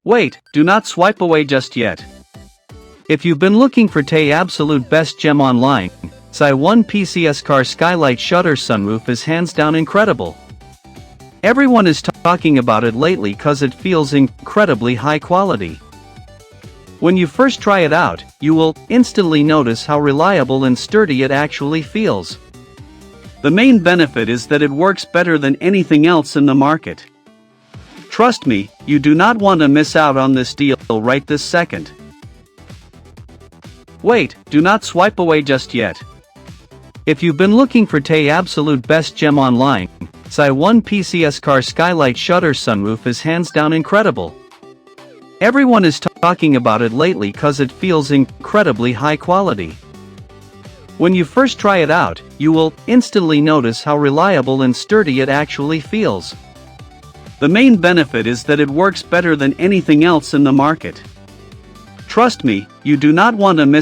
Wait, do not swipe away just yet. If you've been looking for the absolute best gem online, Tiguan PCS car Skylight shutter sunroof is hands down incredible. Everyone is talking about it lately cause it feels incredibly high quality. When you first try it out, you will instantly notice how reliable and sturdy it actually feels. The main benefit is that it works better than anything else in the market. Trust me, you do not want to miss out on this deal right this second. Wait, do not swipe away just yet. If you've been looking for the absolute best gem online, Tiguan PCS car Skylight shutter sunroof is hands down incredible. Everyone is talking about it lately cause it feels incredibly high quality. When you first try it out, you will instantly notice how reliable and sturdy it actually feels. The main benefit is that it works better than anything else in the market. Trust me, you do not want to miss